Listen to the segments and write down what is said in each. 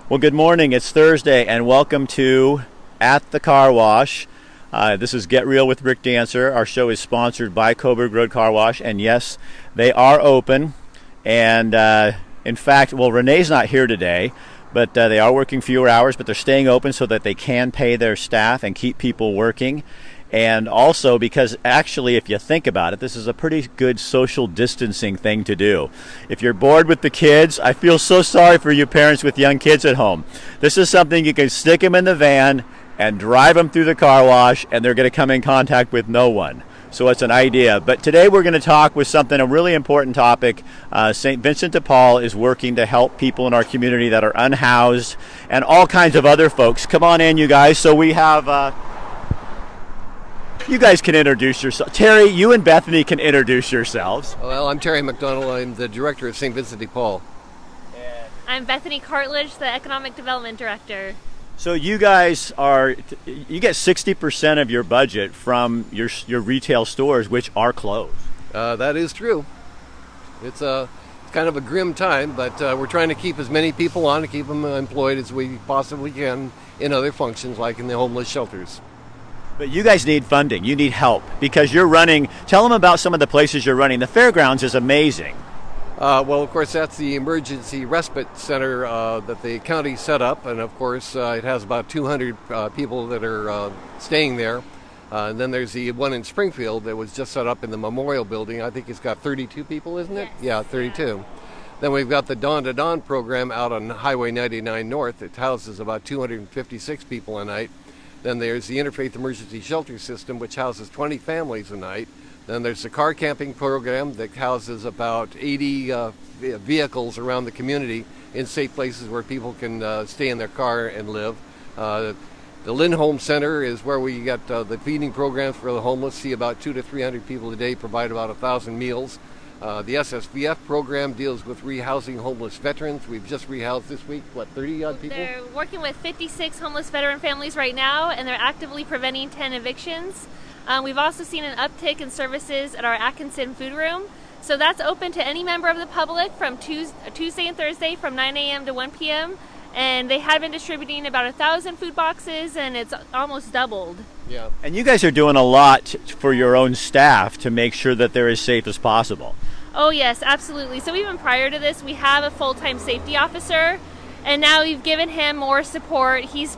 Well, good morning. It's Thursday, and welcome to At the Car Wash. This is Get Real with Rick Dancer. Our show is sponsored by Coburg Road Car Wash, and yes, they are open. And in fact, well, Renee's not here today, but they are working fewer hours, but they're staying open so that they can pay their staff and keep people working. And also because actually, if you think about it, this is a pretty good social distancing thing to do. If you're bored with the kids, I feel so sorry for you parents with young kids at home. This is something you can stick them in the van and drive them through the car wash, and they're going to come in contact with no one. So it's an idea. But today we're going to talk with something, a really important topic. St. Vincent dePaul is working to help people in our community that are unhoused and all kinds of other folks. Come on in, you guys. So we have... You guys can introduce yourself. Terry, you and Bethany can introduce yourselves. Well, I'm Terry McDonald. I'm the director of St. Vincent dePaul. I'm Bethany Cartledge, the Economic Development Director. So you guys you get 60% of your budget from your retail stores, which are closed. That is true. It's kind of a grim time, but we're trying to keep as many people on to keep them employed as we possibly can in other functions, like in the homeless shelters. But you guys need funding. You need help because you're running. Tell them about some of the places you're running. The fairgrounds is amazing. Well, of course, that's the emergency respite center that the county set up. And, of course, it has about 200 people that are staying there. And then there's the one in Springfield that was just set up in the Memorial Building. I think it's got 32 people, isn't it? Yes. Yeah, 32. Yeah. Then we've got the Dawn to Dawn program out on Highway 99 North. It houses about 256 people a night. Then there's the Interfaith Emergency Shelter System, which houses 20 families a night. Then there's the car camping program that houses about 80 vehicles around the community in safe places where people can stay in their car and live. The Lindholm Center is where we got the feeding programs for the homeless, see about 200 to 300 people a day, provide about 1,000 meals. The SSVF program deals with rehousing homeless veterans. We've just rehoused this week, 30-odd people? They're working with 56 homeless veteran families right now, and they're actively preventing 10 evictions. We've also seen an uptick in services at our Atkinson food room. So that's open to any member of the public from Tuesday and Thursday from 9 a.m. to 1 p.m. And they have been distributing about 1,000 food boxes, and it's almost doubled. Yeah. And you guys are doing a lot for your own staff to make sure that they're as safe as possible. Oh yes, absolutely. So even prior to this, we have a full-time safety officer, and now we've given him more support. He's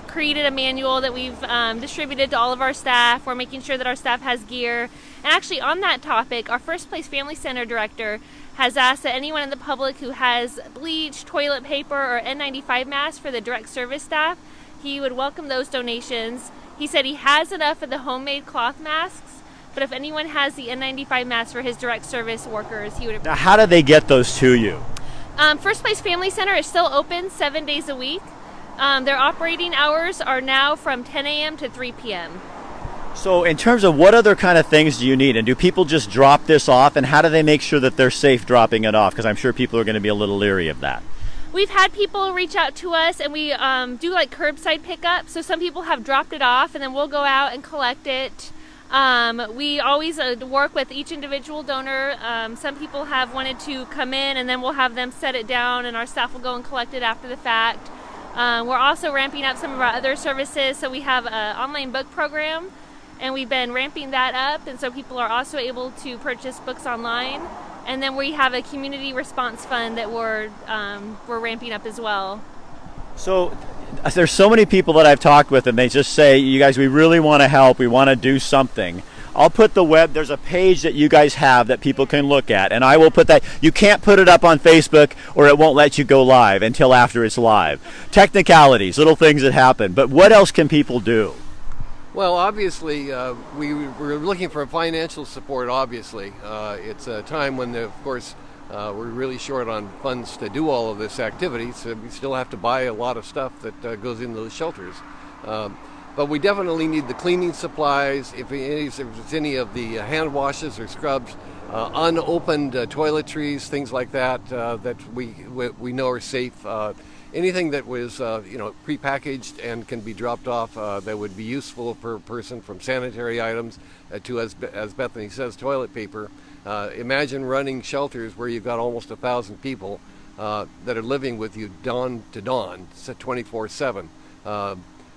created a manual that we've distributed to all of our staff. We're making sure that our staff has gear. And actually on that topic, our First Place Family Center director has asked that anyone in the public who has bleach, toilet paper, or N95 masks for the direct service staff, he would welcome those donations. He said he has enough of the homemade cloth masks, but if anyone has the N95 mask for his direct service workers, he would... Now, how do they get those to you? First Place Family Center is still open 7 days a week. Their operating hours are now from 10 a.m. to 3 p.m. So in terms of what other kind of things do you need? And do people just drop this off? And how do they make sure that they're safe dropping it off? Because I'm sure people are going to be a little leery of that. We've had people reach out to us, and we do like curbside pickup. So some people have dropped it off, and then we'll go out and collect it. We always work with each individual donor. Some people have wanted to come in, and then we'll have them set it down, and our staff will go and collect it after the fact. We're also ramping up some of our other services. So we have an online book program, and we've been ramping that up, and so people are also able to purchase books online. And then we have a community response fund that we're ramping up as well. So there's so many people that I've talked with, and they just say, you guys, we really want to help. We want to do something. I'll put there's a page that you guys have that people can look at, and I will put that. You can't put it up on Facebook or it won't let you go live until after it's live. Technicalities, little things that happen. But what else can people do? Well, obviously, we're looking for financial support, obviously. It's a time when, of course, we're really short on funds to do all of this activity, so we still have to buy a lot of stuff that goes into the shelters. But we definitely need the cleaning supplies, if there's any of the hand washes or scrubs, unopened toiletries, things like that, that we know are safe. Anything that was, prepackaged and can be dropped off that would be useful per person, from sanitary items to, as Bethany says, toilet paper. Imagine running shelters where you've got almost 1,000 people. that are living with you dawn to dawn, 24/7.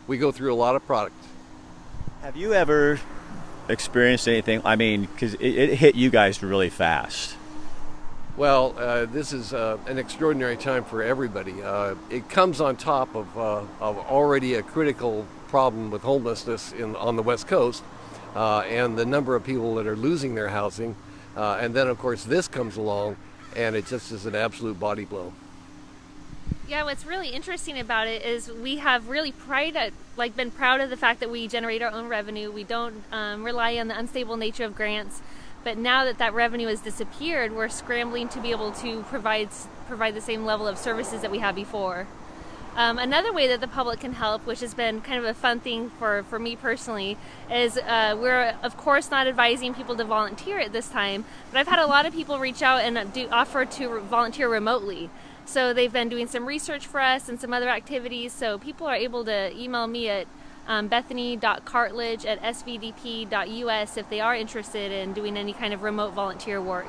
We go through a lot of product. Have you ever experienced anything? I mean, because it hit you guys really fast. Well, this is an extraordinary time for everybody. It comes on top of already a critical problem with homelessness on the West Coast, and the number of people that are losing their housing. And then, of course, this comes along, and it just is an absolute body blow. Yeah, what's really interesting about it is we have really been proud of the fact that we generate our own revenue. We don't rely on the unstable nature of grants. But now that revenue has disappeared, we're scrambling to be able to provide the same level of services that we had before. Another way that the public can help, which has been kind of a fun thing for me personally, is we're of course not advising people to volunteer at this time, but I've had a lot of people reach out and offer to volunteer remotely. So they've been doing some research for us and some other activities, so people are able to email me at bethany.cartledge@svdp.us if they are interested in doing any kind of remote volunteer work.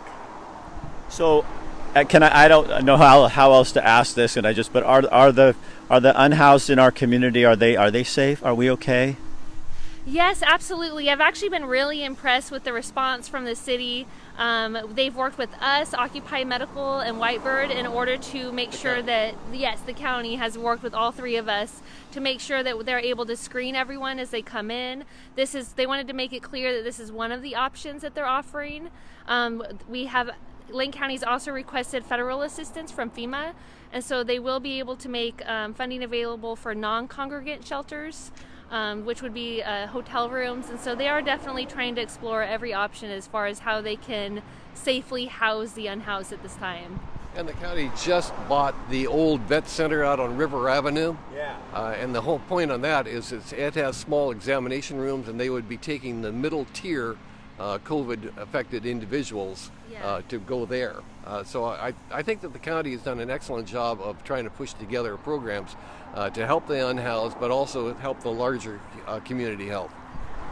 So, I don't know how else to ask this, but are the unhoused in our community, are they safe? Are we okay? Yes, absolutely. I've actually been really impressed with the response from the city. They've worked with us, Occupy Medical, and Whitebird in order to make sure that, yes, the county has worked with all three of us to make sure that they're able to screen everyone as they come in. They wanted to make it clear that this is one of the options that they're offering. Lane County's also requested federal assistance from FEMA, and so they will be able to make funding available for non-congregant shelters, which would be hotel rooms. And so they are definitely trying to explore every option as far as how they can safely house the unhoused at this time. And the county just bought the old vet center out on River Avenue. Yeah. And the whole point on that is it has small examination rooms, and they would be taking the middle tier COVID-affected individuals to go there. So I think that the county has done an excellent job of trying to push together programs to help the unhoused, but also help the larger community health.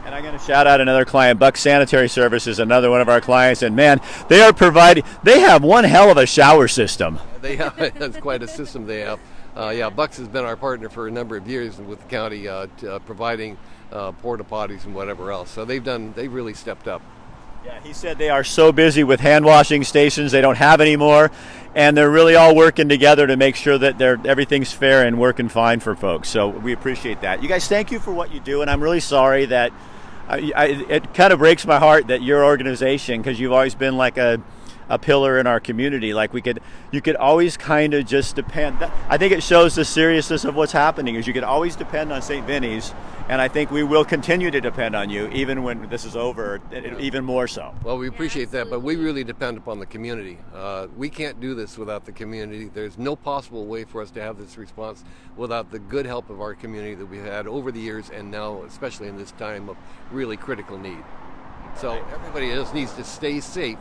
And I'm going to shout out another client, Buck Sanitary Services, another one of our clients, and man, they have one hell of a shower system. That's quite a system they have. Bucks has been our partner for a number of years with the county, providing porta potties and whatever else. So they've really stepped up. Yeah, he said they are so busy with hand washing stations they don't have anymore, and they're really all working together to make sure that everything's fair and working fine for folks. So we appreciate that. You guys, thank you for what you do, and I'm really sorry that it kind of breaks my heart that your organization, because you've always been like a pillar in our community, like you could always kind of just depend. I think it shows the seriousness of what's happening is you could always depend on St. Vinnies, and I think we will continue to depend on you even when this is over, even more so. Well, we appreciate that, but we really depend upon the community. We can't do this without the community. There's no possible way for us to have this response without the good help of our community that we've had over the years, and now especially in this time of really critical need. So everybody just needs to stay safe.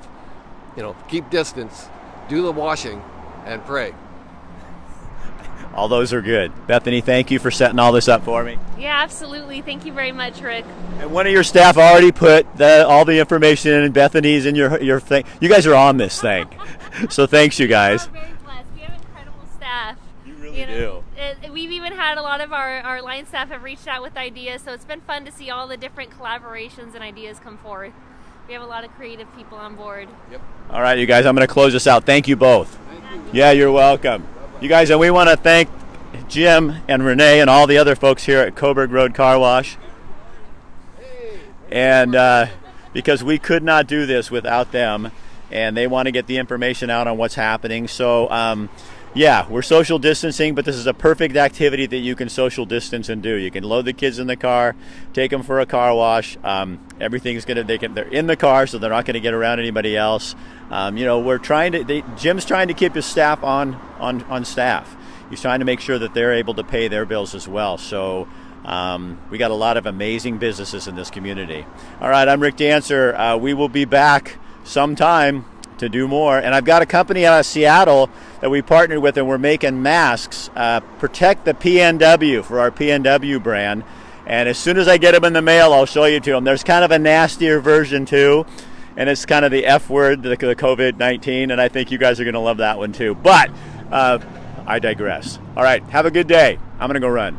Keep distance, do the washing, and pray. All those are good. Bethany, thank you for setting all this up for me. Yeah, absolutely. Thank you very much, Rick. And one of your staff already put all the information in Bethany's in your thing. You guys are on this thing. So thanks, you guys. We're very blessed. We have incredible staff. You really do. We've even had a lot of our line staff have reached out with ideas, so it's been fun to see all the different collaborations and ideas come forth. We have a lot of creative people on board. Yep. All right, you guys, I'm going to close this out. Thank you both. Thank you. Yeah, you're welcome. You guys, and we want to thank Jim and Renee and all the other folks here at Coburg Road Car Wash. And because we could not do this without them, and they want to get the information out on what's happening. So, yeah, we're social distancing, but this is a perfect activity that you can social distance and do. You can load the kids in the car, take them for a car wash. Everything's they're in the car, so they're not going to get around anybody else. Jim's trying to keep his staff on staff. He's trying to make sure that they're able to pay their bills as well. So we got a lot of amazing businesses in this community. All right, I'm Rick Dancer. We will be back sometime to do more. And I've got a company out of Seattle that we partnered with, and we're making masks. Protect the PNW for our PNW brand. And as soon as I get them in the mail, I'll show you to them. There's kind of a nastier version too, and it's kind of the F word, the COVID-19, and I think you guys are going to love that one too. But I digress. All right, have a good day. I'm going to go run.